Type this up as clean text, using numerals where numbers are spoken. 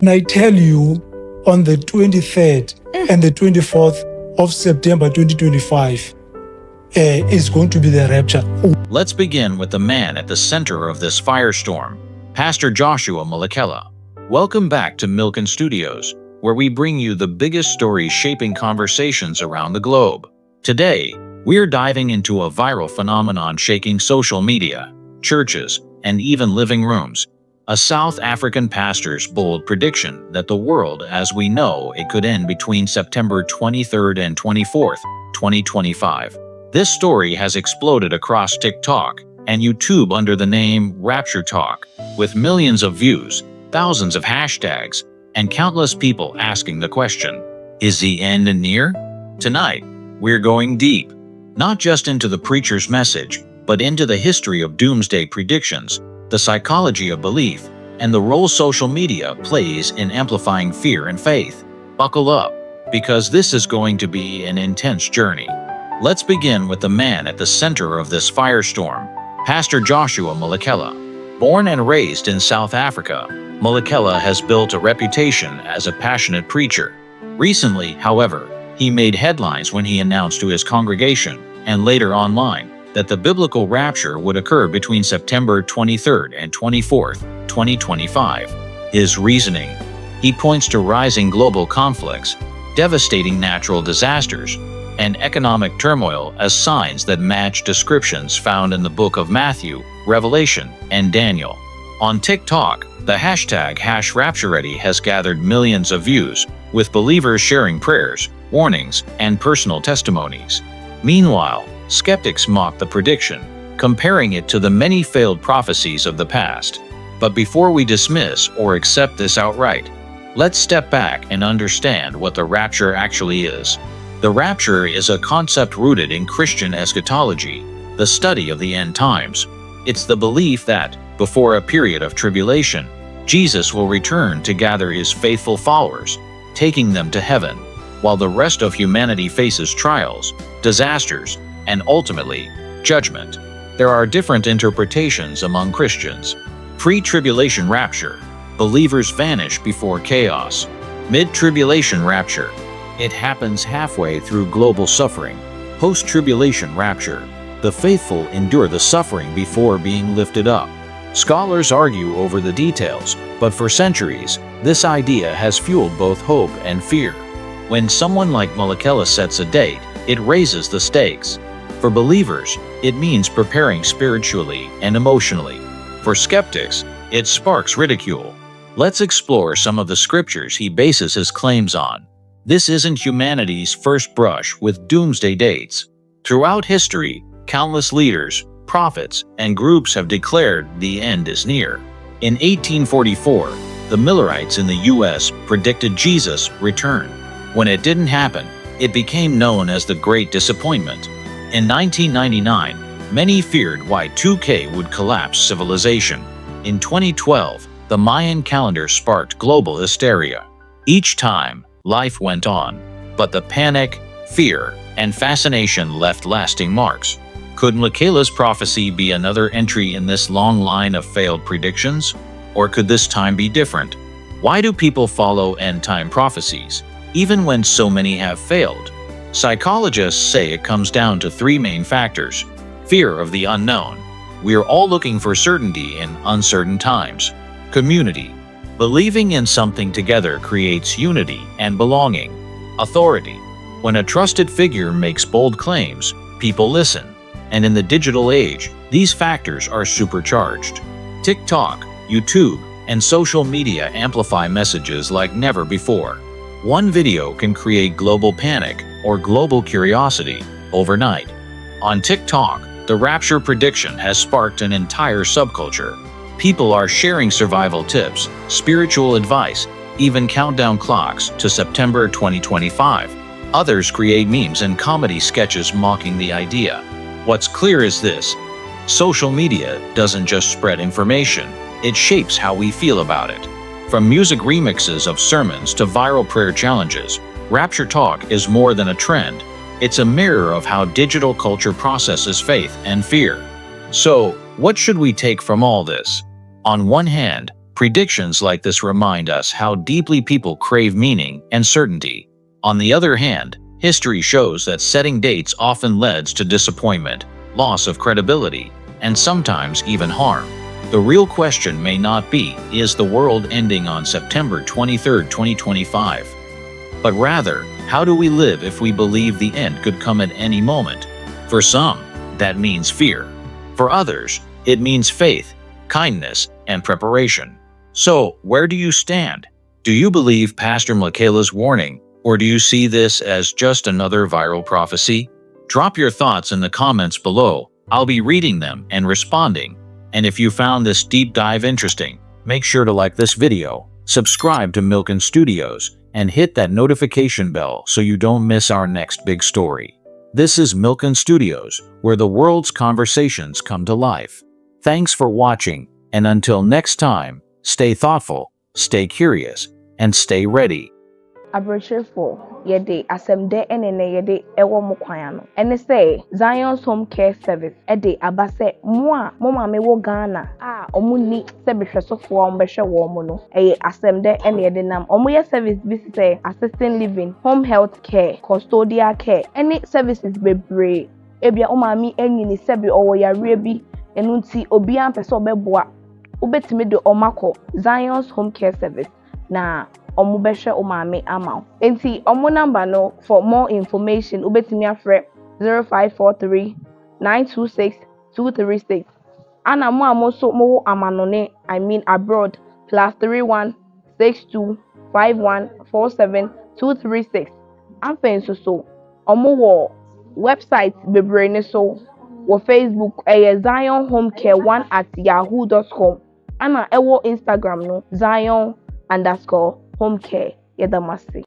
And I tell you, on the 23rd and the 24th of September 2025 is going to be the rapture. Let's begin with the man at the center of this firestorm, Pastor Joshua Mhlakela. Welcome back to Milkon Studios, where we bring you the biggest stories shaping conversations around the globe. Today, we're diving into a viral phenomenon shaking social media, churches, and even living rooms. A South African pastor's bold prediction that the world as we know it could end between September 23rd and 24th, 2025. This story has exploded across TikTok and YouTube under the name RaptureTok, with millions of views, thousands of hashtags, and countless people asking the question, is the end near? Tonight, we're going deep, not just into the preacher's message, but into the history of doomsday predictions, the psychology of belief, and the role social media plays in amplifying fear and faith. Buckle up, because this is going to be an intense journey. Let's begin with the man at the center of this firestorm, Pastor Joshua Mhlakela. Born and raised in South Africa, Mhlakela has built a reputation as a passionate preacher. Recently, however, he made headlines when he announced to his congregation, and later online, that the biblical rapture would occur between September 23rd and 24th, 2025. His reasoning: he points to rising global conflicts, devastating natural disasters, and economic turmoil as signs that match descriptions found in the book of Matthew, Revelation, and Daniel. On TikTok, the hashtag #RaptureReady has gathered millions of views, with believers sharing prayers, warnings, and personal testimonies. Meanwhile, skeptics mock the prediction, comparing it to the many failed prophecies of the past. But before we dismiss or accept this outright, let's step back and understand what the rapture actually is. The rapture is a concept rooted in Christian eschatology, the study of the end times. It's the belief that, before a period of tribulation, Jesus will return to gather his faithful followers, taking them to heaven, while the rest of humanity faces trials, disasters, and ultimately, judgment. There are different interpretations among Christians. Pre-tribulation rapture: believers vanish before chaos. Mid-tribulation rapture: it happens halfway through global suffering. Post-tribulation rapture: the faithful endure the suffering before being lifted up. Scholars argue over the details, but for centuries, this idea has fueled both hope and fear. When someone like Mhlakela sets a date, it raises the stakes. For believers, it means preparing spiritually and emotionally. For skeptics, it sparks ridicule. Let's explore some of the scriptures he bases his claims on. This isn't humanity's first brush with doomsday dates. Throughout history, countless leaders, prophets, and groups have declared the end is near. In 1844, the Millerites in the U.S. predicted Jesus' return. When it didn't happen, it became known as the Great Disappointment. In 1999, many feared Y2K would collapse civilization. In 2012, the Mayan calendar sparked global hysteria. Each time, life went on, but the panic, fear, and fascination left lasting marks. Could Mhlakela's prophecy be another entry in this long line of failed predictions? Or could this time be different? Why do people follow end-time prophecies, even when so many have failed? Psychologists say it comes down to three main factors. Fear of the unknown: we're all looking for certainty in uncertain times. Community: believing in something together creates unity and belonging. Authority: when a trusted figure makes bold claims, people listen. And in the digital age, these factors are supercharged. TikTok, YouTube, and social media amplify messages like never before. One video can create global panic or global curiosity overnight. On TikTok, the rapture prediction has sparked an entire subculture. People are sharing survival tips, spiritual advice, even countdown clocks to September 2025. Others create memes and comedy sketches mocking the idea. What's clear is this: social media doesn't just spread information, it shapes how we feel about it. From music remixes of sermons to viral prayer challenges, RaptureTok is more than a trend. It's a mirror of how digital culture processes faith and fear. So, what should we take from all this? On one hand, Predictions like this remind us how deeply people crave meaning and certainty. On the other hand, history shows that setting dates often leads to disappointment, loss of credibility, and sometimes even harm. The real question may not be, is the world ending on September 23, 2025? But rather, how do we live if we believe the end could come at any moment? For some, that means fear. For others, it means faith, kindness, and preparation. So, where do you stand? Do you believe Pastor Mhlakela's warning, or do you see this as just another viral prophecy? Drop your thoughts in the comments below. I'll be reading them and responding. And if you found this deep dive interesting, make sure to like this video, subscribe to Milkon Studios, and hit that notification bell so you don't miss our next big story. This is Milkon Studios, where the world's conversations come to life. Thanks for watching, and until next time, stay thoughtful, stay curious, and stay ready. Abrachefo yede asemde enene yede ewo mo kwan no ene say Zion's Home Care Service ede abase mo a mo ma me wo Ghana a omo ni se behwesofo ombehwe wo mo no eye asemde ene yede nam omo ye service bi say assistant living, home health care, custodial care, any services bebre ebia o ma mi enyini sebi owo yare bi enu nti obi an pese obeboa obetime de omako Zion's Home Care Service na omubeshe umame ama. Enti omo number no for more information ubetimi afre 0543 926 236. Ana mo amoso mo amanone abroad +31 62 51 47 236. Amfen so omo wo website bebrene so wo Facebook Zion Home Care 1@yahoo.com. Ana ewo Instagram no Zion_home care. Yedamasi.